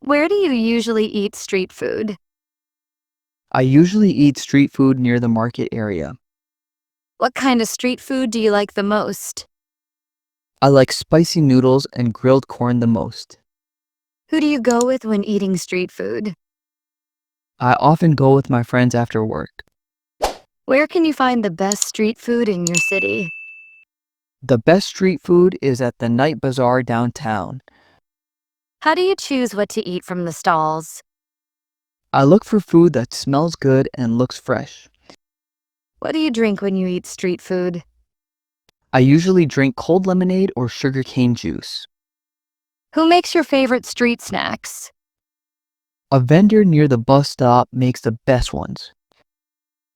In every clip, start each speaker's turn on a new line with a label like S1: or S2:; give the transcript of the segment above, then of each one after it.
S1: Where do you usually eat street food?
S2: I usually eat street food near the market area.
S1: What kind of street food do you like the most?
S2: I like spicy noodles and grilled corn the most.
S1: Who do you go with when eating street food?
S2: I often go with my friends after work.
S1: Where can you find the best street food in your city?
S2: The best street food is at the night bazaar downtown.
S1: How do you choose what to eat from the stalls?
S2: I look for food that smells good and looks fresh.
S1: What do you drink when you eat street food?
S2: I usually drink cold lemonade or sugarcane juice.
S1: Who makes your favorite street snacks?
S2: A vendor near the bus stop makes the best ones.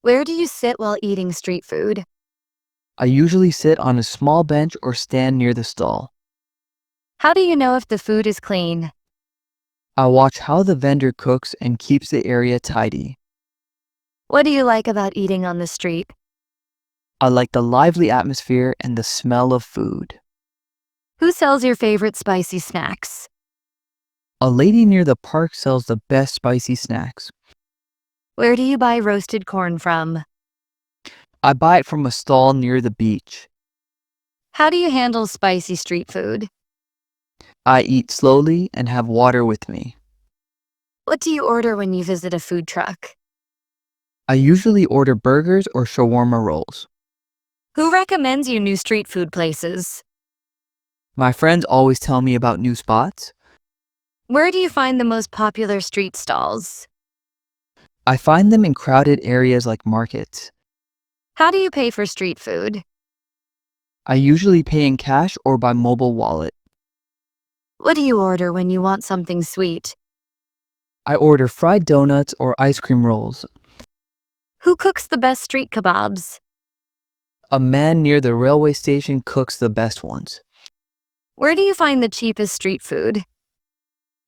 S1: Where do you sit while eating street food?
S2: I usually sit on a small bench or stand near the stall.
S1: How do you know if the food is clean?
S2: I watch how the vendor cooks and keeps the area tidy.
S1: What do you like about eating on the street?
S2: I like the lively atmosphere and the smell of food.
S1: Who sells your favorite spicy snacks?
S2: A lady near the park sells the best spicy snacks.
S1: Where do you buy roasted corn from?
S2: I buy it from a stall near the beach.
S1: How do you handle spicy street food?
S2: I eat slowly and have water with me.
S1: What do you order when you visit a food truck?
S2: I usually order burgers or shawarma rolls.
S1: Who recommends you new street food places?
S2: My friends always tell me about new spots.
S1: Where do you find the most popular street stalls?
S2: I find them in crowded areas like markets.
S1: How do you pay for street food?
S2: I usually pay in cash or by mobile wallet.
S1: What do you order when you want something sweet?
S2: I order fried donuts or ice cream rolls.
S1: Who cooks the best street kebabs?
S2: A man near the railway station cooks the best ones.
S1: Where do you find the cheapest street food?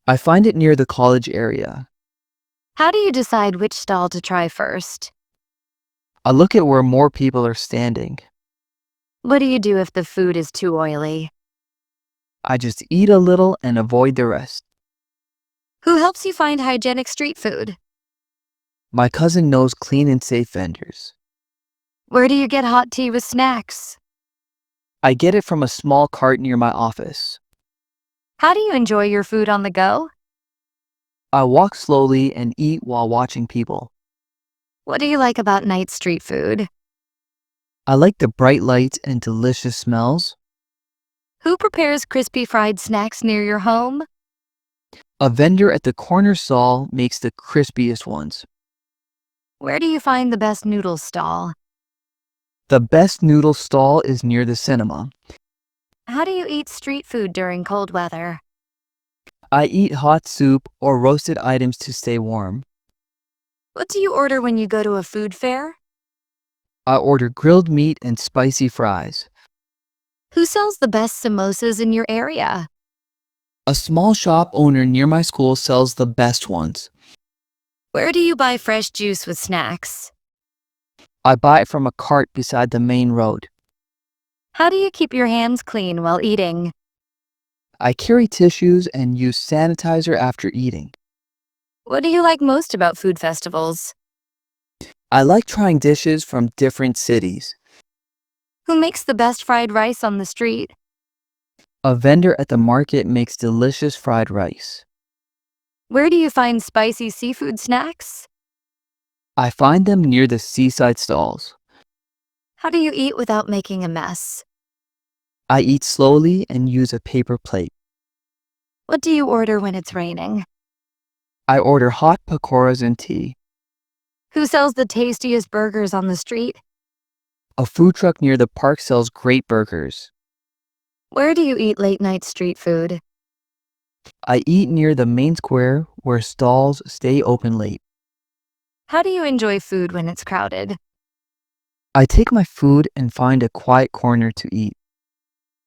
S2: I find it near the college area.
S1: How do you decide which stall to try first?
S2: I look at where more people are standing.
S1: What do you do if the food is too oily?
S2: I just eat a little and avoid the rest.
S1: Who helps you find hygienic street food?
S2: My cousin knows clean and safe vendors.
S1: Where do you get hot tea with snacks?
S2: I get it from a small cart near my office.
S1: How do you enjoy your food on the go?
S2: I walk slowly and eat while watching people.
S1: What do you like about night street food?
S2: I like the bright lights and delicious smells.
S1: Who prepares crispy fried snacks near your home?
S2: A vendor at the corner stall makes the crispiest ones.
S1: Where do you find the best noodle stall?
S2: The best noodle stall is near the cinema.
S1: How do you eat street food during cold weather?
S2: I eat hot soup or roasted items to stay warm.
S1: What do you order when you go to a food fair?
S2: I order grilled meat and spicy fries.
S1: Who sells the best samosas in your area?
S2: A small shop owner near my school sells the best ones.
S1: Where do you buy fresh juice with snacks?
S2: I buy it from a cart beside the main road.
S1: How do you keep your hands clean while eating?
S2: I carry tissues and use sanitizer after eating.
S1: What do you like most about food festivals?
S2: I like trying dishes from different cities.
S1: Who makes the best fried rice on the street?
S2: A vendor at the market makes delicious fried rice.
S1: Where do you find spicy seafood snacks?
S2: I find them near the seaside stalls.
S1: How do you eat without making a mess?
S2: I eat slowly and use a paper plate.
S1: What do you order when it's raining?
S2: I order hot pakoras and tea.
S1: Who sells the tastiest burgers on the street?
S2: A food truck near the park sells great burgers.
S1: Where do you eat late night street food?
S2: I eat near the main square where stalls stay open late.
S1: How do you enjoy food when it's crowded?
S2: I take my food and find a quiet corner to eat.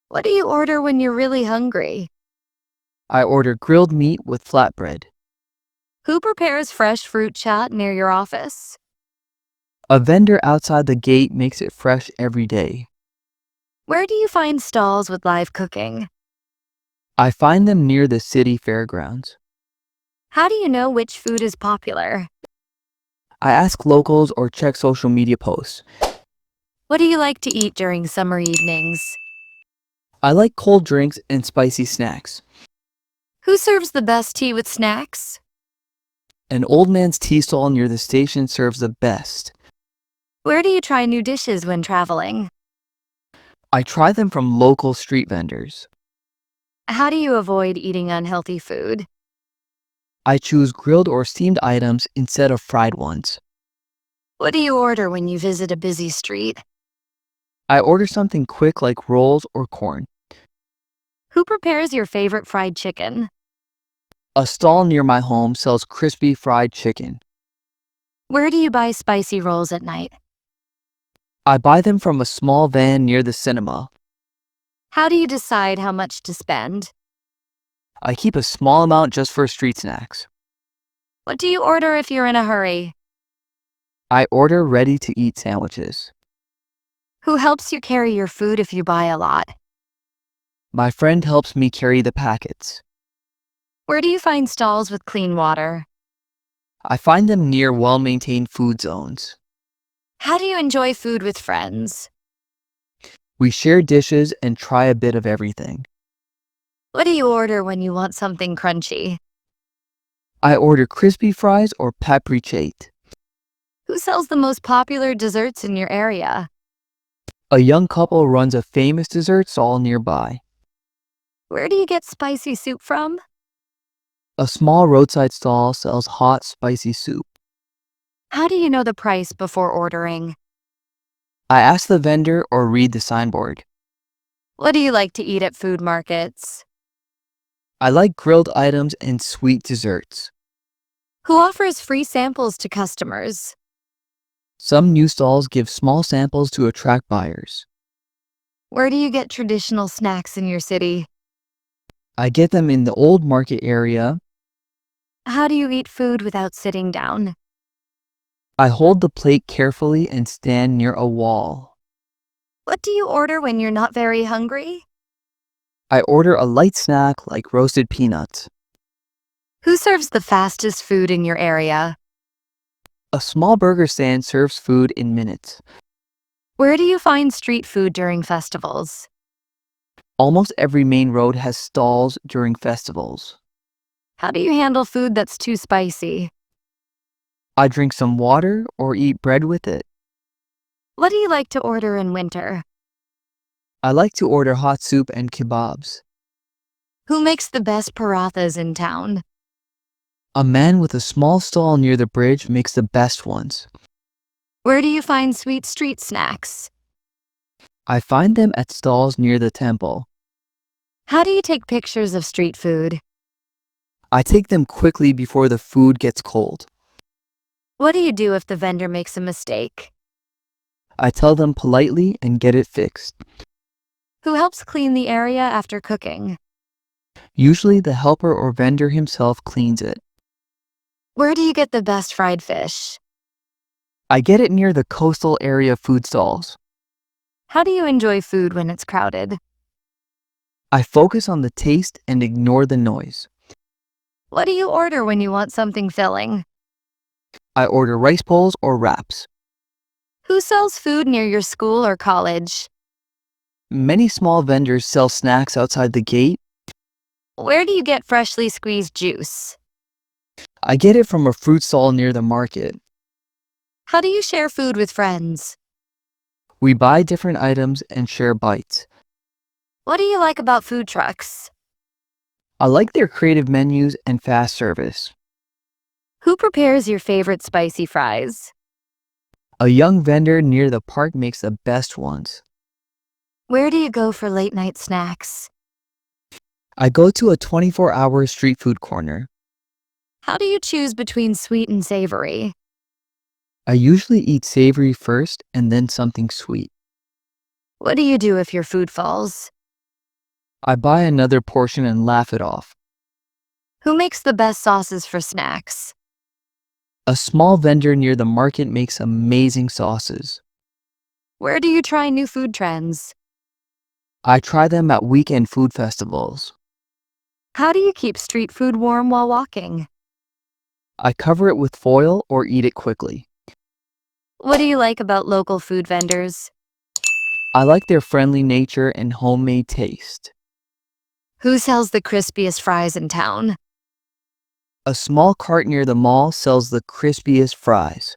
S1: What do you order when you're really hungry?
S2: I order grilled meat with flatbread.
S1: Who prepares fresh fruit chat near your office?
S2: A vendor outside the gate makes it fresh every day.
S1: Where do you find stalls with live cooking?
S2: I find them near the city fairgrounds.
S1: How do you know which food is popular?
S2: I ask locals or check social media posts.
S1: What do you like to eat during summer evenings?
S2: I like cold drinks and spicy snacks.
S1: Who serves the best tea with snacks?
S2: An old man's tea stall near the station serves the best.
S1: Where do you try new dishes when traveling?
S2: I try them from local street vendors.
S1: How do you avoid eating unhealthy food?
S2: I choose grilled or steamed items instead of fried ones.
S1: What do you order when you visit a busy street?
S2: I order something quick like rolls or corn.
S1: Who prepares your favorite fried chicken?
S2: A stall near my home sells crispy fried chicken.
S1: Where do you buy spicy rolls at night?
S2: I buy them from a small van near the cinema.
S1: How do you decide how much to spend?
S2: I keep a small amount just for street snacks.
S1: What do you order if you're in a hurry?
S2: I order ready-to-eat sandwiches.
S1: Who helps you carry your food if you buy a lot?
S2: My friend helps me carry the packets.
S1: Where do you find stalls with clean water?
S2: I find them near well-maintained food zones.
S1: How do you enjoy food with friends?
S2: We share dishes and try a bit of everything.
S1: What do you order when you want something crunchy?
S2: I order crispy fries or papricate.
S1: Who sells the most popular desserts in your area?
S2: A young couple runs a famous dessert stall nearby.
S1: Where do you get spicy soup from?
S2: A small roadside stall sells hot, spicy soup.
S1: How do you know the price before ordering?
S2: I ask the vendor or read the signboard.
S1: What do you like to eat at food markets?
S2: I like grilled items and sweet desserts.
S1: Who offers free samples to customers?
S2: Some new stalls give small samples to attract buyers.
S1: Where do you get traditional snacks in your city?
S2: I get them in the old market area.
S1: How do you eat food without sitting down?
S2: I hold the plate carefully and stand near a wall.
S1: What do you order when you're not very hungry?
S2: I order a light snack like roasted peanuts.
S1: Who serves the fastest food in your area?
S2: A small burger stand serves food in minutes.
S1: Where do you find street food during festivals?
S2: Almost every main road has stalls during festivals.
S1: How do you handle food that's too spicy?
S2: I drink some water or eat bread with it.
S1: What do you like to order in winter?
S2: I like to order hot soup and kebabs.
S1: Who makes the best parathas in town?
S2: A man with a small stall near the bridge makes the best ones.
S1: Where do you find sweet street snacks?
S2: I find them at stalls near the temple.
S1: How do you take pictures of street food?
S2: I take them quickly before the food gets cold.
S1: What do you do if the vendor makes a mistake?
S2: I tell them politely and get it fixed.
S1: Who helps clean the area after cooking?
S2: Usually the helper or vendor himself cleans it.
S1: Where do you get the best fried fish?
S2: I get it near the coastal area food stalls.
S1: How do you enjoy food when it's crowded?
S2: I focus on the taste and ignore the noise.
S1: What do you order when you want something filling?
S2: I order rice bowls or wraps.
S1: Who sells food near your school or college?
S2: Many small vendors sell snacks outside the gate.
S1: Where do you get freshly squeezed juice?
S2: I get it from a fruit stall near the market.
S1: How do you share food with friends?
S2: We buy different items and share bites.
S1: What do you like about food trucks?
S2: I like their creative menus and fast service.
S1: Who prepares your favorite spicy fries?
S2: A young vendor near the park makes the best ones.
S1: Where do you go for late night snacks?
S2: I go to a 24-hour street food corner.
S1: How do you choose between sweet and savory?
S2: I usually eat savory first and then something sweet.
S1: What do you do if your food falls?
S2: I buy another portion and laugh it off.
S1: Who makes the best sauces for snacks?
S2: A small vendor near the market makes amazing sauces.
S1: Where do you try new food trends?
S2: I try them at weekend food festivals.
S1: How do you keep street food warm while walking?
S2: I cover it with foil or eat it quickly.
S1: What do you like about local food vendors?
S2: I like their friendly nature and homemade taste.
S1: Who sells the crispiest fries in town?
S2: A small cart near the mall sells the crispiest fries.